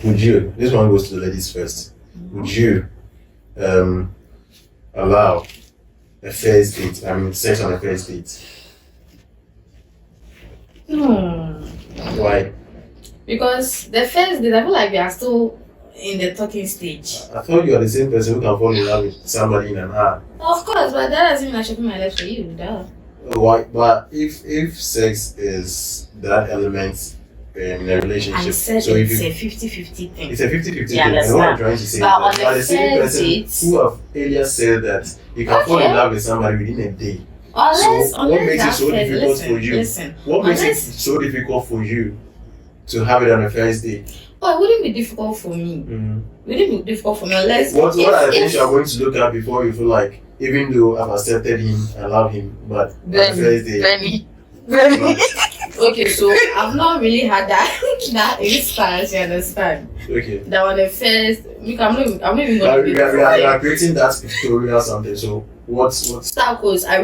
would you? This one goes to the ladies first. Would you allow a first date? I mean, sex on a first date. Why? Because the first date, I feel like we are still in the talking stage. I thought you are the same person who can fall in love with somebody in an hour. Of course, but that doesn't mean I should put my life for you. Duh. Why? But if sex is that element in a relationship, I said so if it's you, a 50-50 thing. it's a 50-50 Yeah, thing. that's And what I'm not. trying to say But on is the that the same first person date- who have earlier said that you can fall in Okay. love with somebody within a day. Unless, So what makes it that so first- difficult listen, for you? Listen. What makes it Unless- so difficult for you to have it on a first date? Oh, it wouldn't be difficult for me. It wouldn't be difficult for me unless. What are the things if- you are going to look at before you feel like, even though I've accepted him, I love him, but on the first date, Benny. Okay, so I've not really had that instance, you understand? okay. That on the first, look, I'm not even But going to be we are creating that pictorial something. So what's Because I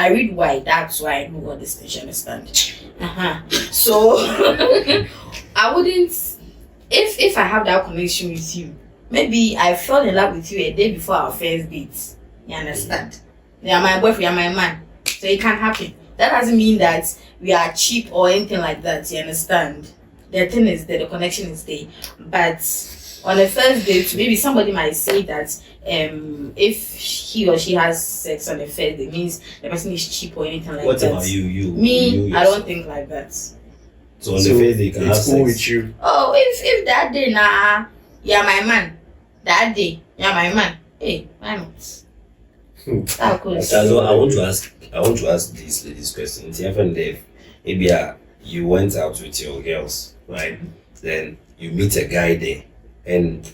read why. That's why I know all this things. You understand? So I wouldn't. If I have that connection with you, maybe I fell in love with you a day before our first date. You understand? You are my boyfriend. You are my man. So it can happen. That doesn't mean that we are cheap or anything like that. You understand? The thing is that the connection is there. But on the first date, maybe somebody might say that if he or she has sex on the first date, means the person is cheap or anything like What that. about you? Me, you I don't think like that. So on the first day you can have it's cool sex. with you. Oh, if that day, nah, you're my man. That day, you're my man. Hey, why not? That goes. So I want to ask these ladies questions. Maybe you went out with your girls, right? Then you meet a guy there, and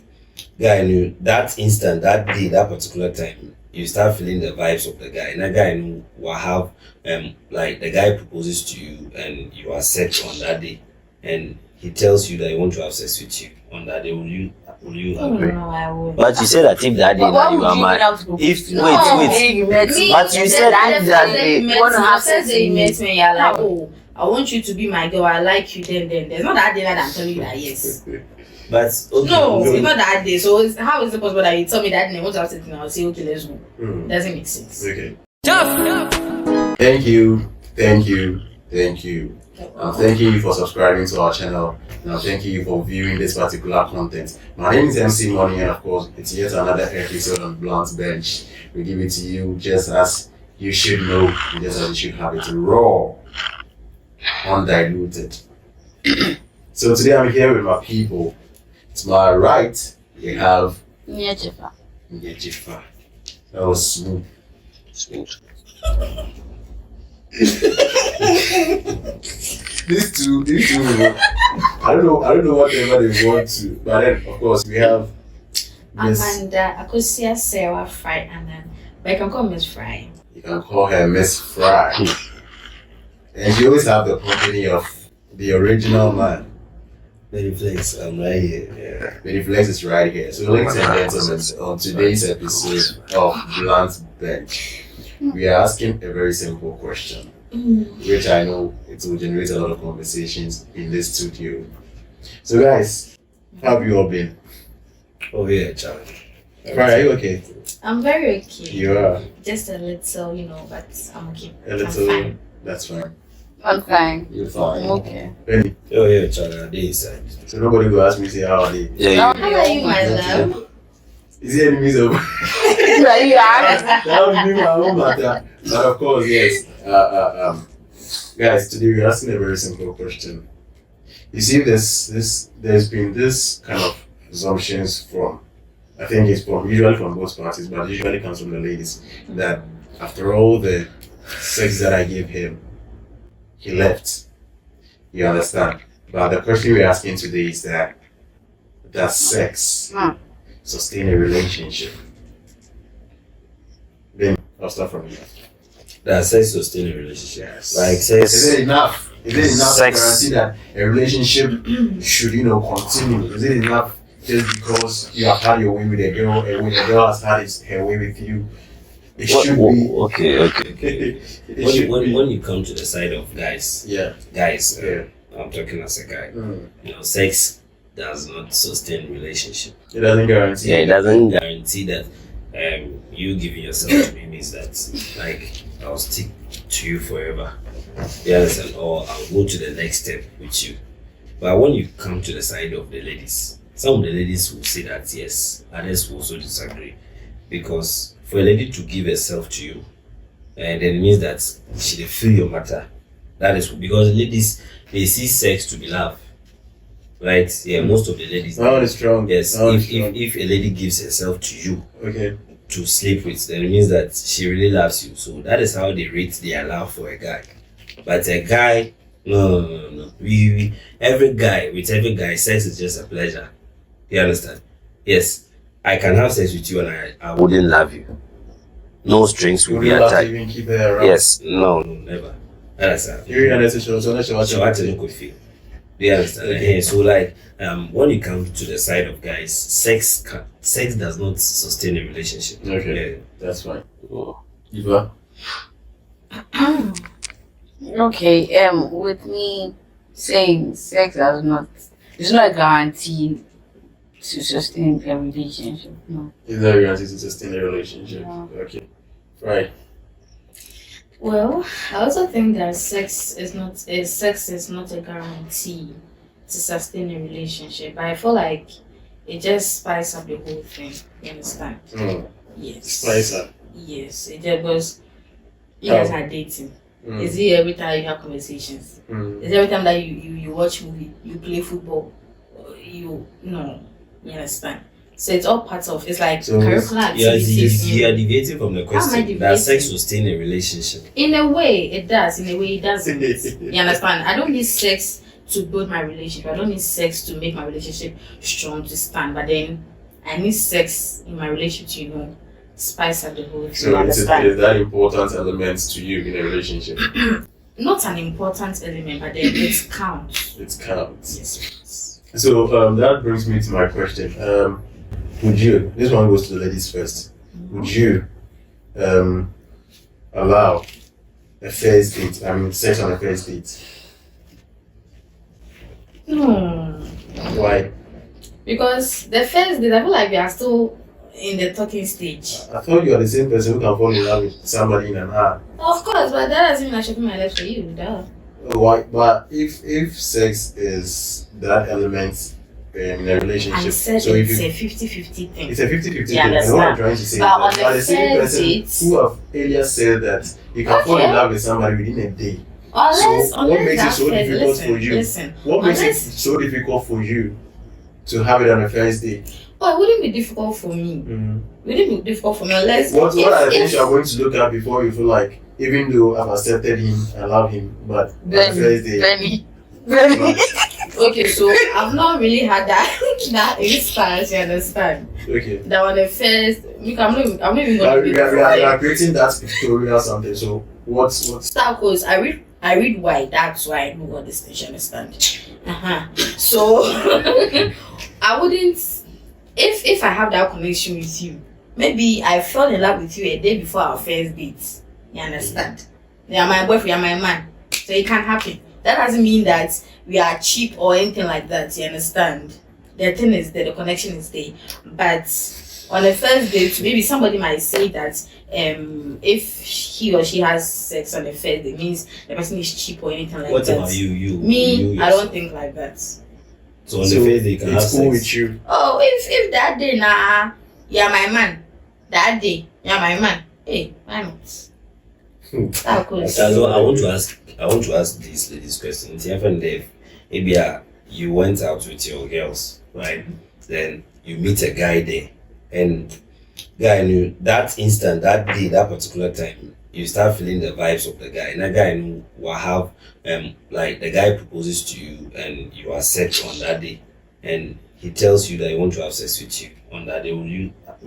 guy knew that instant, that day, that particular time, you start feeling the vibes of the guy. And that guy knew will have like the guy proposes to you and you are sex on that day, and he tells you that he wants to have sex with you on that day. Will you agree? No, I won't. But you said that if that day But now what you would are you mad. have to If No. wait. you met Me, But you said if that day you you wanna have sex say you with met me, you're like, oh, I want you to be my girl. I like you. Then there's not that day that I'm telling you that yes. But okay, No, so- it's not that day. So how is it possible that you tell me that day? What I'm saying, I'll say okay, let's go. Doesn't make sense. Okay. Thank you. Thank you. I'm thanking you for subscribing to our channel, and I'm thanking you for viewing this particular content. My name is MC Money, and of course, it's yet another episode on Blunt Bench. We give it to you just as you should know, and just as you should have it raw, undiluted. So today I'm here with my people. To my right, we have Nyechifa. That was smooth. These two, I don't know whatever they want to, but then of course we have Miss. Amanda Akosia Sarah Fry Annan. But I can call Miss Fry. You can call her Miss Fry, and she always have the company of the original man. Very flex, I'm right here. Yeah. Benny Flex is right here. So ladies and gentlemen, on today's episode of Blunt Bench, we are asking a very simple question, which I know it will generate a lot of conversations in this studio. So guys, how have you all been? Oh yeah, Charlie. Fry, are you okay? I'm very okay. You are Just a little, but I'm okay. a I'm little. fine. That's fine. I'm fine. You're I'm fine. okay. Benny, Oh yeah, Charlie. I did inside. so nobody will ask me say how are they? Yeah, How are you, my love? Is there enemies of? Yeah. That would be my own matter. But of course, yes. Guys, today we're asking a very simple question. You see, there's been this kind of assumptions from, I think it's usually from both parties, but it usually comes from the ladies, that after all the sex that I gave him, he left. You understand? But the question we're asking today is that does sex sustain a relationship? Then I'll start from you. That sex sustain a relationship. Yes. Like Is sex. it enough? Is it enough Sex. to guarantee that a relationship should, continue? Is it enough just because you have had your way with a girl and when a girl has had her way with you? It should be. Okay. It should be. When you come to the side of guys, Yeah. guys, Yeah. I'm talking as a guy. Mm. Sex does not sustain relationship. It doesn't guarantee. Yeah, it doesn't. Guarantee that you giving yourself to me means that like I'll stick to you forever. You understand? Or I'll go to the next step with you. But when you come to the side of the ladies, some of the ladies will say that yes, others will also disagree. Because for a lady to give herself to you, and then it means that she dey feel your matter. That is because ladies, they see sex to be love. Right? Yeah, most of the ladies. That one is strong. Yes, That one is if strong. a lady gives herself to you Okay. to sleep with, then it means that she really loves you. So that is how they rate their love for a guy. But a guy, no. We every guy, sex is just a pleasure. You understand? Yes, I can have sex with you and I Wouldn't love you. No strings will Would be you have to attached. even keep her around? Yes, no. no, never. That is a You really necessary. So let's watch so I don't could feel. Do you understand? Okay. Yeah, so like when you come to the side of guys, sex does not sustain a relationship. Okay. Yeah. That's fine. Oh. Eva? Okay, with me saying sex does not, it's not a guarantee to sustain a relationship. No. Is there a guarantee to sustain a relationship? No. Okay. Right. Well, I also think that sex is not a guarantee to sustain a relationship. I feel like it just spices up the whole thing. You understand? Yes. Spice up. Yes. It just goes. You guys are dating. Is it every time you have conversations? Is it every time that you watch movie, you play football, you understand? So it's all part of. It's like So curricular You activities. are deviating from the How am I question. deviating? Does sex sustain a relationship? In a way, it does. In a way, it doesn't. You understand? I don't need sex to build my relationship. I don't need sex to make my relationship strong to stand. But then I need sex in my relationship to, spice up the whole thing. So You is understand? that important element to you in a relationship? Not an important element, but then it counts. It counts. Yes. So that brings me to my question. Would you, this one goes to the ladies first, would you allow a first date, sex on a first date? No. Why? Because the first date, I feel like we are still in the talking stage. I thought you are the same person who can fall in love with somebody in an hour. Of course, but that doesn't mean I should put my life for you. Duh. Why? But if sex is that element in a relationship, I said so if it's you, a 50-50 thing. it's a 50-50 Yeah, thing. that's And what I'm not- trying to say is but that on you are the the same first person date- who have earlier said that you can fall in Okay. love with somebody within a day. Unless, So, what makes it that so first- difficult for you? Listen. What makes it Unless- so difficult for you to have it on a first date? Oh, it wouldn't be difficult for me. It wouldn't be difficult for me unless. What are the if- things you are going to look at before you feel like, even though I've accepted him, I love him, but on the first date, Benny. Okay, so I've not really had that instance. You understand? okay. That on the first, look, I'm not even But going to be. we are creating that pictorial something. So what's Star codes. I read why. That's why I know all this things. You understand? So I wouldn't. If I have that connection with you, maybe I fell in love with you a day before our first date. You understand? You are my boyfriend, you are my man. So it can happen. That doesn't mean that we are cheap or anything like that. You understand? The thing is that the connection is there. But on the first date, maybe somebody might say that if he or she has sex on the first date, means the person is cheap or anything like What that. about you? Me, you I don't think like that. So on the first day you can have it's cool sex. with you? Oh, if that day you're my man. That day you're my man. Hey, why not? That goes. So I want to ask these ladies questions. Maybe you went out with your girls, right? Then you meet a guy there, and guy knew that instant, that day, that particular time, you start feeling the vibes of the guy. And that guy knew will have like the guy proposes to you and you accept on that day, and he tells you that he wants to have sex with you on that day. Will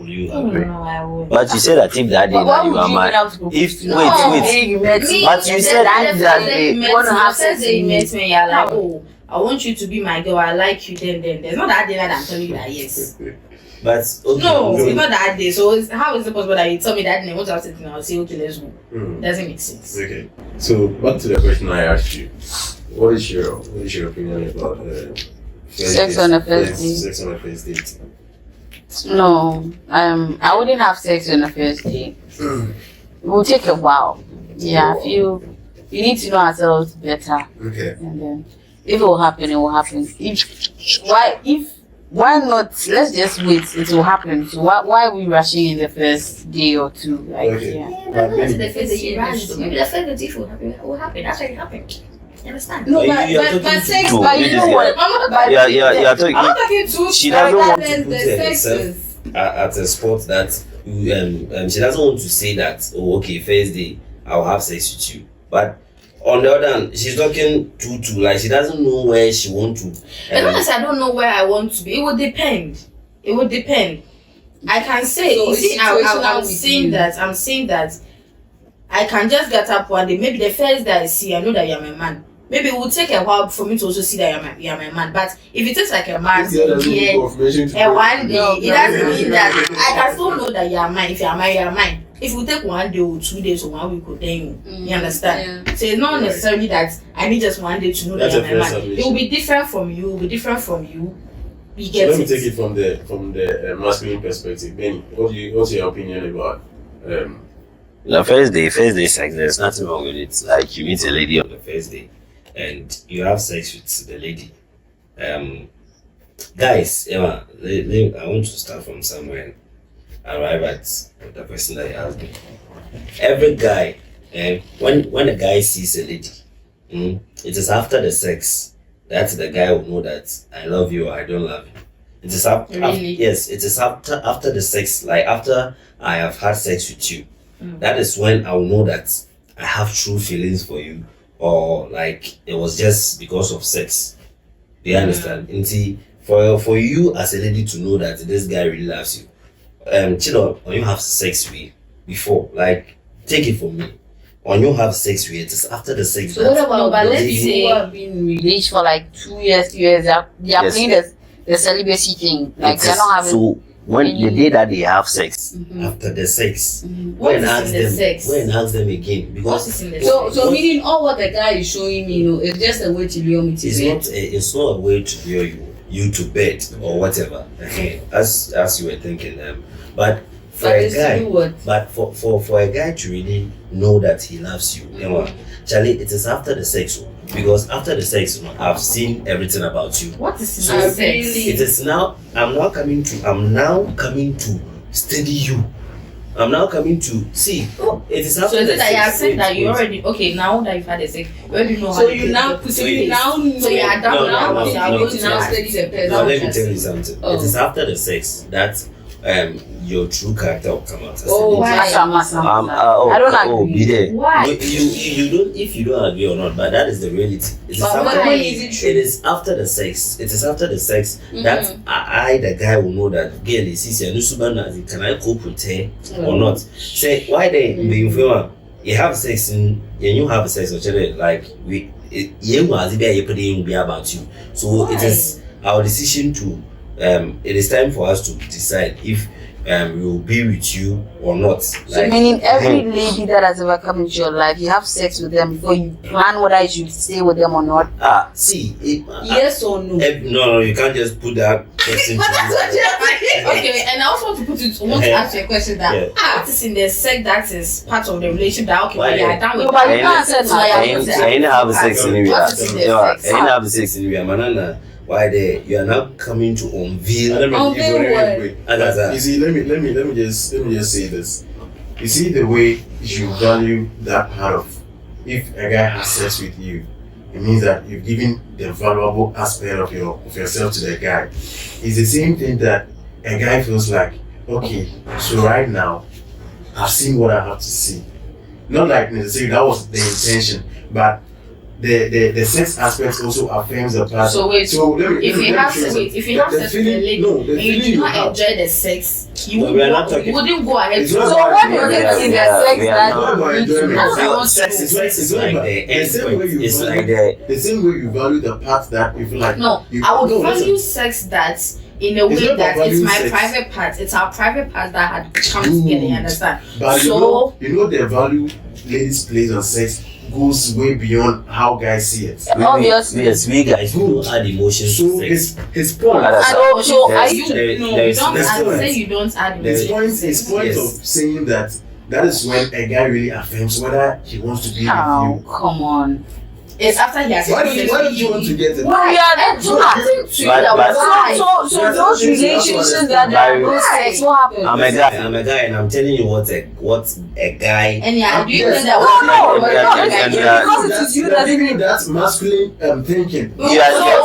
you agree? No, I won't. But you said that if that day But why now you would are you mad. have to go? If No. wait, You met Me, But you said that if that day you wanna have sex sex, you with met me, you're like, No. oh, I want you to be my girl. I like you. Then there's not that day that I'm telling you that yes. But okay, No, so- it's not that day. So how is it possible that you tell me that day? What I'm saying, I'll say okay, let's go. Doesn't make sense. Okay. So back to the question I asked you. What is your opinion about Sex on the first date. Sex on the first date. No, I wouldn't have sex on the first date. It will take a while. Yeah, I feel we need to know ourselves better, Okay. and then if it will happen, it will happen. Why not? Let's just wait. It will happen. So why are we rushing in the first day or two? Like, Okay. yeah. But maybe the first day you rush, so maybe the first day it will happen. That's what it happened. You understand? No, But you are talking but to sex. two. But you You know just what? Yeah, talking. I'm not talking to She doesn't want to regardless put the herself sexes. at a spot that she doesn't want to say that, oh, okay, first day I'll have sex with you. But on the other hand, she's talking to like she doesn't know where she want to. As long as I don't know where I want to be, it would depend. It would depend. I can say, So you see, it's I'm situational with saying you. that. I'm saying that I can just get up one day. Maybe the first day I see, I know that you're my man. Maybe it will take a while for me to also see that you're my man. But if it takes like a month, Yeah, that's yeah, confirmation to and one day, No, it no, doesn't no, mean no, that no. I can still know that you're mine. If you're mine, you're mine. If we take 1 day or 2 days or 1 week, then you understand. Yeah. So it's not Right. necessarily that I need just 1 day to know That's that a you're my fair man. submission. It will be different from you. It will be different from you. You So get let me it. take it from the masculine perspective. Benny, what's your opinion about The first day sex, there's nothing wrong with it. Like you meet a lady On the first day, and you have sex with the lady. Guys, Emma, I want to start from somewhere and arrive at the person that you asked me. Every guy, when a guy sees a lady, it is after the sex that the guy will know that I love you or I don't love you. It is after, Really? yes, it is after the sex, like after I have had sex with you. That is when I will know that I have true feelings for you, or like it was just because of sex. Do you understand? And see, for you as a lady to know that this guy really loves you, Chilo, when you have sex with before, like take it from me. When you have sex with it is after the sex. So what that- about but those let's people say- who have been released for like 2 years, 3 years? They are Yes. playing the celibacy thing. Like It they're is- not having. so when the day that they have sex, after the sex. What When is ask in the them, sex? when ask them again, What because is in the So sex? meaning all what the guy is showing me, it's just a way to lure me to bed. it's not a way to lure you to bed or whatever. As you were thinking, but for But a it's to guy, do what? but for a guy to really know that he loves you, you know, Charlie, it is after the sex, because after the sex, I've seen everything about you. What is in So the I sex? really- It is now. I'm now coming to study you. I'm now coming to see. It is after So is the it that you are sex. saying that you Wait. already now that you've had a sex, you already know So how you to now, put so it you in now know. So you are down No, now. no, You no, are no, going to now now study the person. Now let me tell you something. Oh. It is after the sex that your true character will come out. As a Oh, lady. Why? I don't agree. be there. Why? You don't, if you don't agree or not, but that is the reality. It is But after, when is it true? it is after the sex. It is after the sex that I the guy will know that girl is easy. Can I cope with her or not? Say why they be informer. You have sex and you have sex with each like you must be about you. So it is our decision to it is time for us to decide if we will be with you or not. So meaning every lady that has ever come into your life, you have sex with them before you plan whether you should stay with them or not. See, Yes or no? no, you can't just put that question to Okay, and I also want to ask you a question that Yeah. what is in the sex that is part of the relationship that okay, when you are done with No, but you that, can't say so you are no. put I ain't have sex anyway. What is in the Yeah, sex? I ain't have sex anyway. Manana, why there? You are now coming to unveil. Let me Oh, give you very well. a way. Agaza. You see, let me just say this. You see the way you value that part of if a guy has sex with you, it means that you've given the valuable aspect of yourself to the guy. It's the same thing that a guy feels like, okay, so right now I've seen what I have to see. Not like necessarily that was the intention, but the sex aspect also affirms the part. So wait, So let me, if let me you have show you sex something. with if you have The sex with a feeling- lady no, the and you feeling do not have- enjoy the sex, you No, we are not talking- wouldn't go ahead It's to not So about what do you enjoyment. think is in the Yeah, sex we are that not about you need to enjoyment. know? That's what I want to Sex do. is like the end same way point. you It's value- like the The same way you value the part that you feel like No, you, I would no, value listen. sex that in a It's way not that about it's valuing my sex. private part. It's our private part that had come Good. together. You understand? But So you know the value ladies' place on sex goes way beyond how guys see it. Obviously. Yes, we guys. You don't add emotions So to sex. his point. That's So Yes. are you? No, There you is- don't there's add, no- say you don't add there His is- emotion. point Yes. of saying that is when a guy really affirms whether he wants to be Oh, with come on. It's after he has you. Why experienced don't you want to get it? Why? So nothing to But- that but- was So those relationships that Why? are no sex, what happened? I'm a guy. I'm a guy, and I'm telling you what a guy. and yeah, do you Yes. think that No, was no, Yeah, no, yeah, okay, yeah. because it is you that didn't. That's masculine thinking. You are- So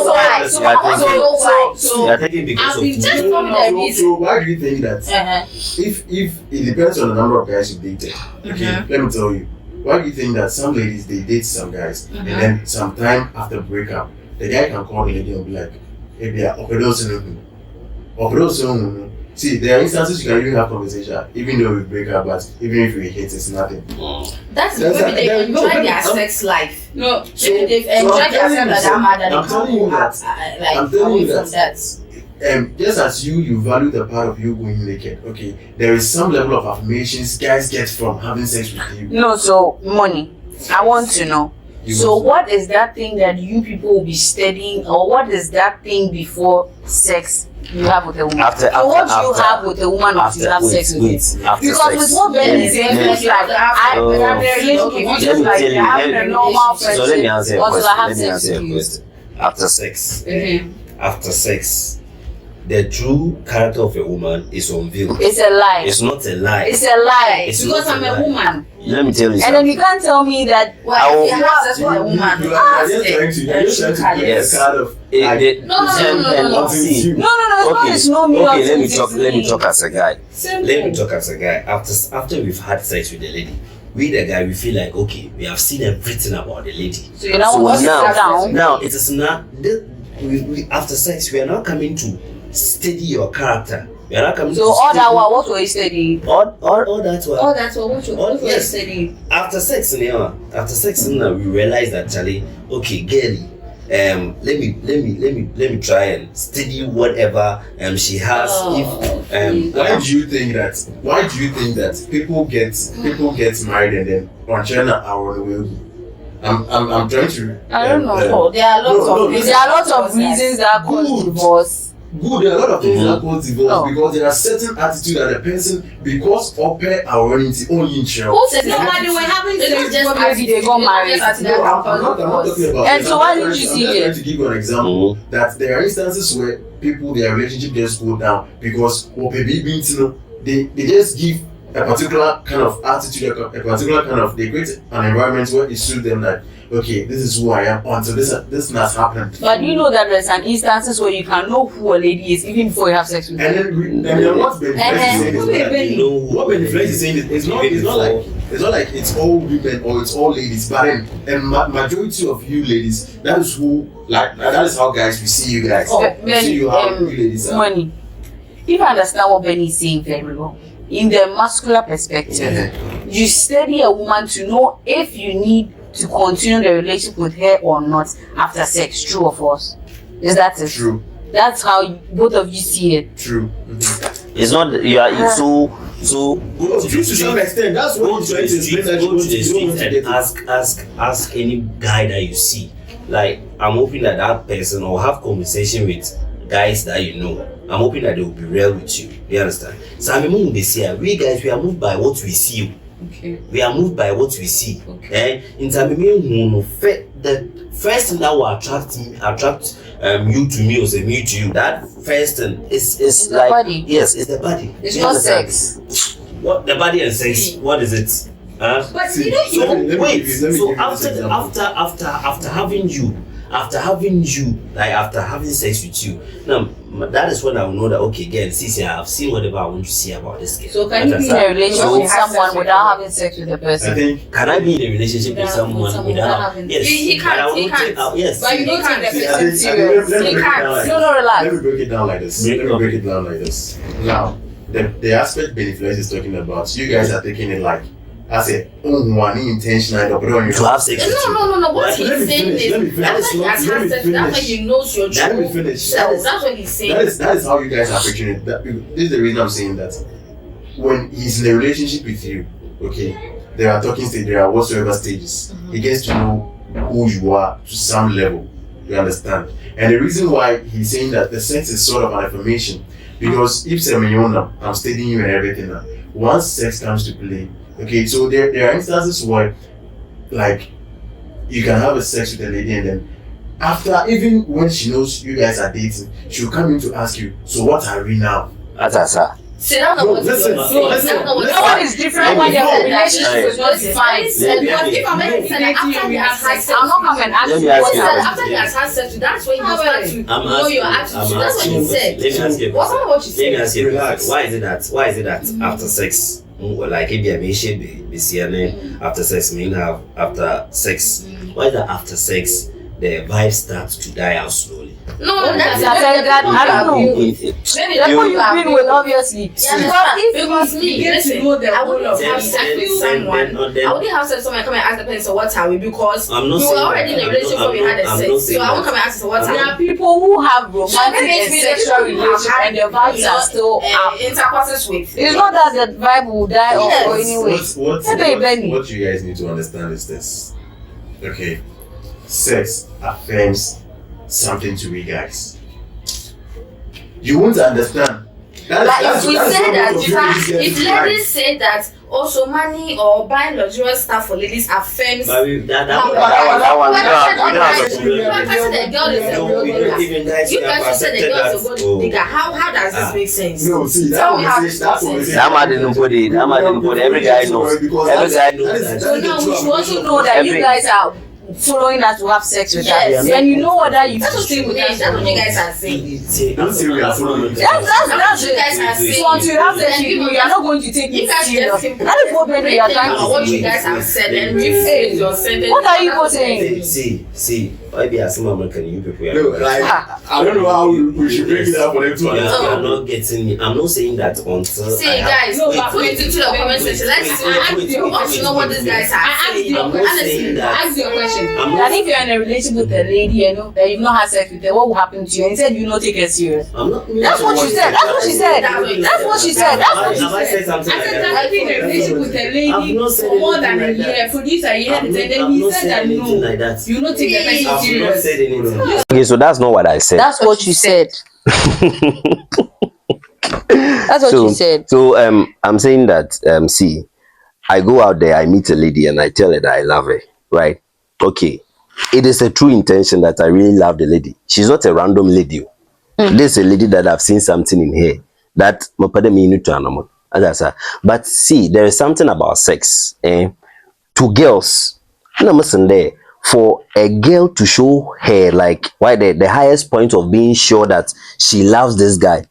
why? you are taking- So You are taking Because I've of been just So, from the reason. so why do you think that Uh-huh. if it depends on the number of guys you dated? Okay, let me tell you. Why do you think that some ladies they date some guys and then sometime after breakup, the guy can call the lady and be like, "Maybe see, there are instances you can even have conversation, even though we break up, but even if we hate, it's nothing. That's That's maybe they that- enjoy no, their I'm- sex life. No, So- maybe they've so enjoyed I'm their telling sex you like so- that much that I'm they telling can't you go that- like I'm telling away you from that. Just as you value the part of you going naked, okay, there is some level of affirmations guys get from having sex with you. no, so money. I want to know. You So want what is that thing that you people will be studying, or what is that thing before sex you have with a woman? After- so what do you after- have with a woman after you have sex with her? after Because sex. with what Ben is saying, Yes. it's like I'm in a relationship, Okay, it's let just me like tell you, having let a me- normal So let me friendship answer your until I question. have Let me sex answer with your you. question. After sex, After sex, the true character of a woman is unveiled. It's a lie. It's not a lie. It's a lie. It's Because not I'm a a lie. woman. let me tell you And then something. you can't tell me that Well, if you have sex with a woman, you are just trying to play Yes. the card of like, No. See, no, it's not. It's no me. okay, let me talk as a guy. Let me talk as a guy. After we've had sex with the lady, we the guy we feel like okay, we have seen everything about the lady. So you know So what? now- Down. Now it is not we after sex we are now coming to study your character. We are not coming So to all study that while, what were you studying? all that while. Oh, that's what you Yes. studying. After sex now we realize that Charlie, okay, girlie, let me try and study whatever she has. why do you think that people get married and then on China our way? I'm trying to I don't know. There are lots No, of no, There are lots of reasons that cause Good. divorce. Good, there are a lot of things that cause divorce Oh. because there are certain attitude that the person because of our only Who said that? they were having It's sex just before maybe they got married. No, I'm not talking about And that. so I'm why just didn't you trying- see I'm just it? trying to give you an example that there are instances where people their relationship just go down because they just give a particular kind of attitude, a particular kind of they create an environment where it suits them that okay, this is who I am until this has happened. But you know that there's an instances where you can know who a lady is even before you have sex with And her. then we are not benefiting what benefit is saying is it's not like it's all women or it's all ladies, but then majority of you ladies, that is who that is how guys we see you guys. We see you how you ladies are. Money. If I understand what Benny is saying very well, in the muscular perspective, you study a woman to know if you need to continue the relationship with her or not after sex. True or false? Is that it? True. That's how both of you see it. True. It's not you are so True to some extent. That's Go what to you're trying the to street, explain. go to the You don't street want to and get it. ask any guy that you see. Like I'm hoping that person or have conversation with guys that you know. I'm hoping that they will be real with you. You understand? So I'm moving this year. We guys we are moved by what we see. Okay. We are moved by what we see. Okay. In time, the first thing that will attract you to me or say me to you. That first thing is It's the like body. yes, it's the body. It's You not understand? sex. What the body and sex? What is it? Huh? But See, you know, so let me Wait. give you this So example. after having you, like after having sex with you, now that is when I will know that okay, again, see, I've seen whatever I want to see about this girl. So can you be in In a a relationship So- with someone without having sex with the I person. think Can I be in a relationship with Without- someone with someone without? without having- Yes. He But I can't, will he take can't. out- Yes. But you don't take the See, I person think- serious. let me You break it can't. down like No, relax. Let me break it down like this. Break Let it me up. break it down like this. Now, the aspect Beneflex is talking about, you guys are taking it like as a one intentional to have sex with you. No. What Let he's me saying finish, let me is finish. after he has Let had me sex, finish. after he knows your Let me true finish. self, that's what he's saying. That is how you guys are picturing it. This is the reason I'm saying that. When he's in a relationship with you, okay, there are talking stages, there are whatsoever stages. He gets to know who you are to some level. You understand? And the reason why he's saying that the sex is sort of an affirmation, because if I'm studying you and everything now, once sex comes to play, okay, so there are instances where, like, you can have a sex with a lady and then after, even when she knows you guys are dating, she'll come in to ask you, so what are we now? Atasa. See, that's not No, what listen, you listen, No one is different when your relationship is not defined. Because if I'm after he has had sex, I'm not coming and ask Let me you ask what you is a that. after he has had sex, that's when you start to I'm know your asking- attitude. I'm That's what asking he you a said. question. Let me ask you a What's question. not what you Let me said? ask you a Relax. question. Why is it that after sex, like if you be CNN after sex, mean have after sex? Why is that after sex the vibe starts to die out slowly? No, that's I said that, I don't know. Maybe That's what you've been with, obviously. Because me, get to listen, know the I whole wouldn't of have it. sex with someone. I wouldn't have sex with someone and come and ask the person, so what are we? Because I'm we not were saying already in that. a relationship before we had a I'm sex. not So saying I won't that. come and ask, so what There are are we? people who have romantic maybe and it's sexual people who have relations had, and their vibes are still up. intercourses with. It's not that the vibe will die off Yes. or anyway. Benny. What you guys need to understand is this. Okay, sex affirms something to we guys. You won't understand. Like if we say that, if ladies ladies say that also money or buying luxurious stuff for ladies affirms. But we, that how- that one, But we don't have I to said do the that. guy said the girl is a real digger. even guys You who have guys said the accepted girl is a that. gold digger. How does this make sense? No, see, that Tell me how conversation, that conversation. That man didn't put it. That man didn't put it. Every guy knows. Every guy knows that. So now we should also know that you Every- guys are following us to have sex with Yes. us. Then you know whether you That's should what stay you with mean. us. That's what you guys are saying. Don't say we are following. That's You guys are it. saying. So until you have sex with you, you are not going to take You it guys serious. just simply That is what maybe you are trying about what to you say. guys have said and rephrase your sentence. What are you both saying? See, maybe as some American, you people No, like, I don't know how we should break it up for them to you understand. are not getting me. I'm not saying that until See, I have- guys, No, put but it into the comment section. Let's see. I want to know what these guys are saying. I'm not saying that. Ask your question. I'm That not, if you're in a relationship with a lady, you know, that you've not had sex with her, what will happen to you? And said you not take her serious. I'm not. That's what she said. That's what she said. That's what she said. That's what she Have I said. said something I like said that? that being in a relationship with a I've lady not said for more than a anything like year. that. Producer, you heard it, and then I've he not said said that anything no, like that. you not take the person I've not serious. said anything. Okay, so that's not what I said. That's what you said. That's what so, you said. So I'm saying that see, I go out there, I meet a lady and I tell her that I love her, right? Okay. It is a true intention that I really love the lady. She's not a random lady. This is a lady that I've seen something in her that but see, there is something about sex. To girls, and I'm saying there, for a girl to show her like why the highest point of being sure that she loves this guy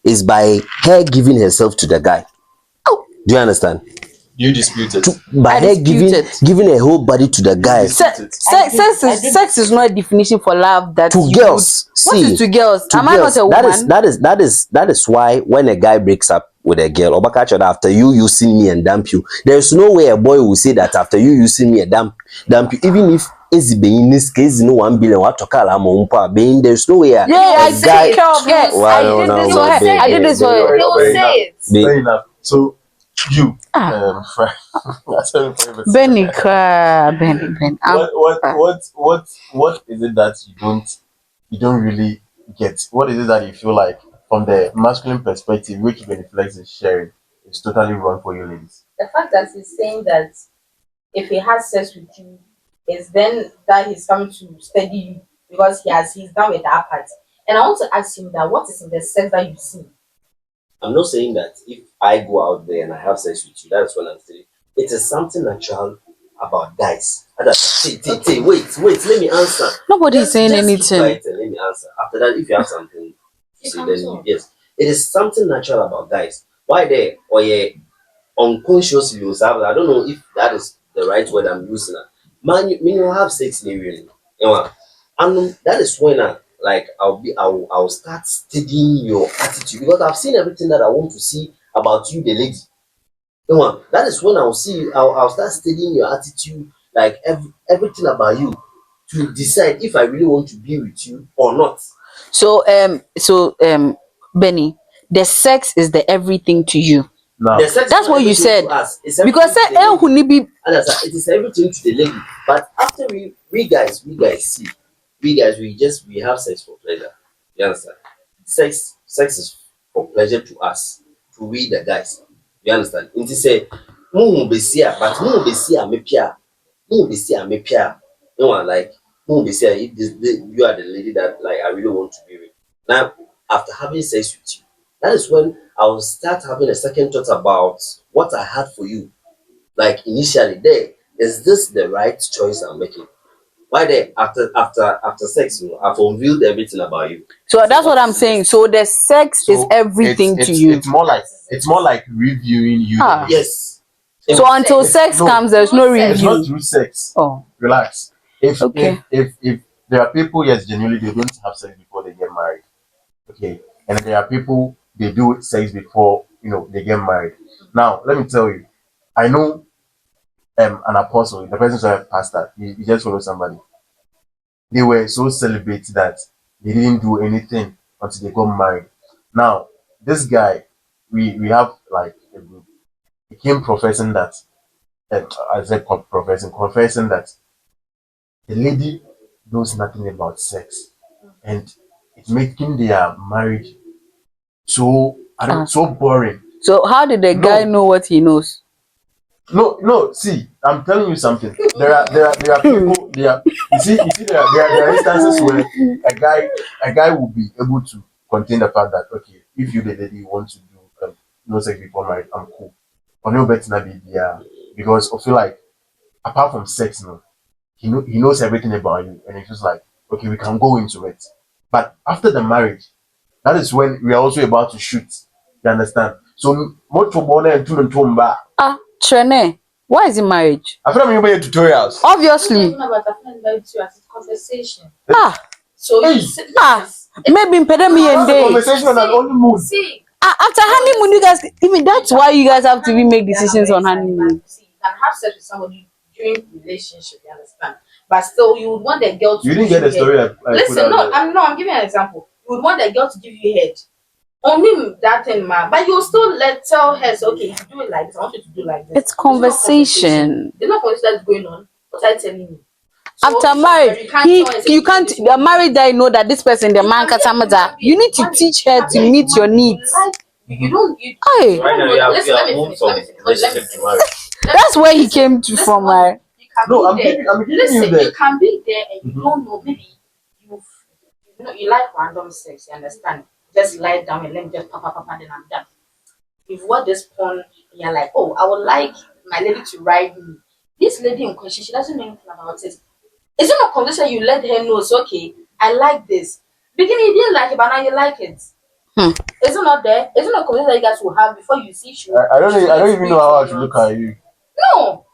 is by her giving herself to the guy. Oh, do you understand? You dispute it. By I her dispute it. giving her whole body to the guy. Sex is not a definition for love that To you girls, would, what see, is to girls? to Am I girls, not a woman? that is why when a guy breaks up with a girl, or back after you using me and dump you, there's no way a boy will say that after you using me and dump you, even if in this case no 1 billion what to being there's no way Yeah, I guy take care of her. Well, I no, did this no, for her. babe, I did this for her. Fair They will say it. Fair enough. So you, Ah. Benny, Benny. what is it that you don't really get? What is it that you feel like from the masculine perspective, which Beniflex is sharing, is totally wrong for you ladies? The fact that he's saying that if he has sex with you, is then that he's coming to study you because he's done with that part. And I want to ask him that what is in the sex that you see? I'm not saying that if I go out there and I have sex with you, that's what I'm saying. It is something natural about guys. Wait, let me answer. Nobody is saying Just keep anything. quiet and let me answer. After that, if you have something to say, then yes. It is something natural about guys. Why they or yeah, unconsciously you have, I don't know if that is the right word I'm using. Man, you have sex really. And that is when I'll start studying your attitude because I've seen everything that I want to see about you, the lady. That is when I'll start studying your attitude, like everything about you, to decide if I really want to be with you or not. So Benny, the sex is the everything to you. Now, The sex is That's not what you everything said. to us. It's Because everything to say the eh lady. huni bi Understand? It is everything to the lady. But after we guys see, we have sex for pleasure. You understand? Sex is for pleasure to us, to we the guys. You understand? It is say mu be see but mu be see me pia. Mu be see me pia. You know, like mu be see you are the lady that like I really want to be with. Now, after having sex with you, that is when I will start having a second thought about what I had for you. Like initially, there is this the right choice I'm making? Why then after sex, I've unveiled everything about you. so that's what I'm saying. So the sex is so everything it's, to it's, you. It's more like reviewing you. Ah. Yes. So until sex No, comes, there's no It's not review. through sex. Oh, Relax. Okay. If there are people, yes, genuinely they don't have sex before they get married. Okay. And there are people they do sex before they get married. Now let me tell you, I know an apostle, the person's a pastor, he just followed somebody. They were so celibate that they didn't do anything until they got married. Now, this guy, we have like a group. He came professing that, I said confessing that the lady knows nothing about sex, and it's making their marriage so so boring. so how did the guy know what he knows? No. See, I'm telling you something. There are people. You see, there are instances where a guy will be able to contain the fact that okay, if you the lady want to do no sex before marriage, I'm cool. Or no better not be there because I feel like apart from sex, he knows everything about you, and it's just like okay, we can go into it. But after the marriage, that is when we are also about to shoot. You understand? So much for born and two and two back. Ah, Trene, why is it marriage? I feel like I'm tutorials. Obviously. About a friend about you as a conversation. Ah, So Hey. you say, maybe in Pedemi and That's a day. conversation on an honeymoon. see, After honeymoon, you guys, even that's why you guys have to be make decisions on honeymoon. see, you can have sex with somebody during relationship, you understand? But still, you would want the girl to. You didn't get the story. I put Listen, out there. I'm giving an example. You would want the girl to give you head. Only that thing, man. But you'll still tell her, so, okay, if you do it like this, I want you to do like this. It's conversation. There's no conversation that's going on. What are you telling me? So After if marriage, tell her, say, you can't. The married guy know that this person, the man, you need to teach her to meet your needs. You don't. You, Hey, Right now, listen, let me moved finish. from Let me finish. Let me relationship to finish. marriage. that's where he came to Listen, from. Right? You can No, I'm be there. giving you Listen, that. you can be there and you don't know. Maybe you like random sex. You understand? Just lie down and let me just papa, then I'm done. If what this porn, you're like, oh, I would like my lady to ride me. This lady in question, she doesn't know anything about it. It's not a conversation you let her know. It's okay. I like this. Beginning you didn't like it, but now you like it. Is it not there? Is it not a conversation that you guys will have before you see she? I don't even know how to look at you. No.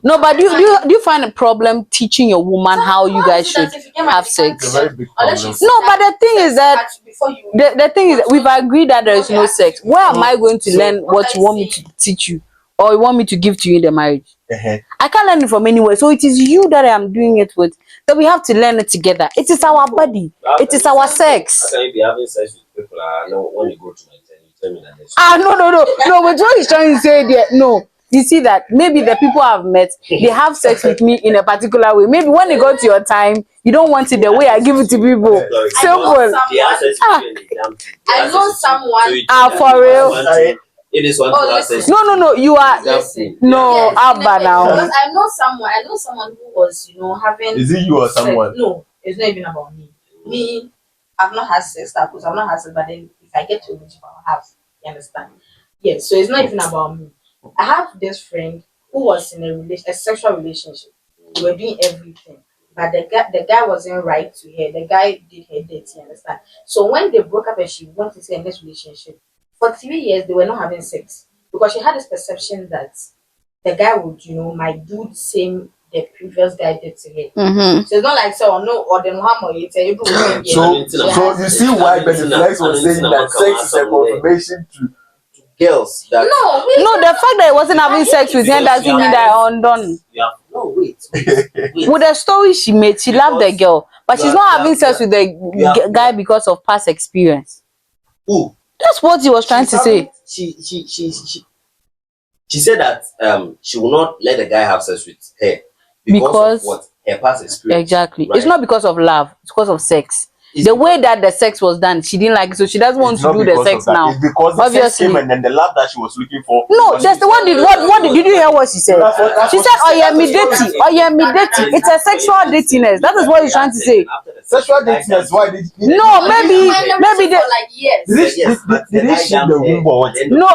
No, but do you find a problem teaching your woman how you guys should have sex? It's a very big Unless problem. you No, but the thing is that before you the thing is that we've agreed that there is no sex. Where am I going to learn what you want me to teach you, or you want me to give to you in the marriage? I can't learn it from anywhere. So it is you that I am doing it with. So we have to learn it together. It is our body. It is our How sex. can you be having sex with people? I know when you go to my tent, you tell me that there's No. But what he's trying to say there, no. You see that maybe the people I've met, they have sex with me in a particular way. Maybe when it got to your time, you don't want it the way I give it to people. Simple. She has sex with you in the damn thing. I know someone. For real. It is one Oh, to have sex. No. You are Listen. no Yes, Abba now. because I know someone who was, having. Is it you or sex. someone? No, it's not even about me. Me, I've not had sex, because I've not had sex, but then if I get to a relationship, I'll have. You understand? Yes, so it's not even about me. I have this friend who was in a sexual relationship. We were doing everything, but the guy wasn't right to her. The guy did her dirty. You understand? So when they broke up and she went into a next relationship, for 3 years they were not having sex because she had this perception that the guy would, might do the same the previous guy did to her. Mm-hmm. So it's not like or then you tell you So you see why Beneflex was saying that sex is a confirmation to girls that No, the fact that I wasn't having sex with him doesn't mean that I'm undone. no wait. With the story she made, she loved the girl, but she's not having sex with the guy because of past experience. Who? That's what he was trying to say. She She said that she will not let the guy have sex with her Because- of what? Her past experience. Exactly. Right? It's not because of love. It's because of sex. It's The way that the sex was done, she didn't like it, so she doesn't want It's to not do the because of sex that. now. It's because the sex Obviously. came and then the love that she was looking for. No, was that's the what did you hear what she said? She said, "Oh yeah, me dirty. Oh yeah, me dirty." It's a sexual dirtiness. That is what he's trying to say. sexual datingness. Why did No, maybe the for like years. did he ship the womb or what? no,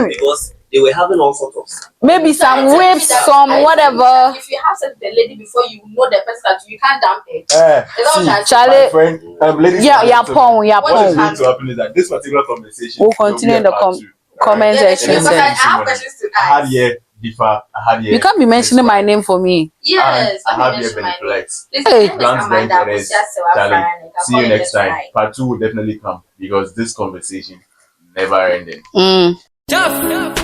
Because they were having all sorts of maybe some whips, some whatever. If you have sex with the lady before you know the person that you can't dump it. See, that Charlie, my friend, ladies, yeah, and yeah, gentlemen, yeah, what is pong. going to happen is that this particular conversation We'll will continue be in the a part two. comment Yeah, section. because I Then- have questions to I had ask. here differ. I had here. You can't be mentioning my name for me. Yes, I let me have here mention my name. Beneflex. This Hey. is Amanda Grants, Busia Charlie. Sewa See you next time. Part 2 will definitely come because this conversation never ended. Mm. Tough.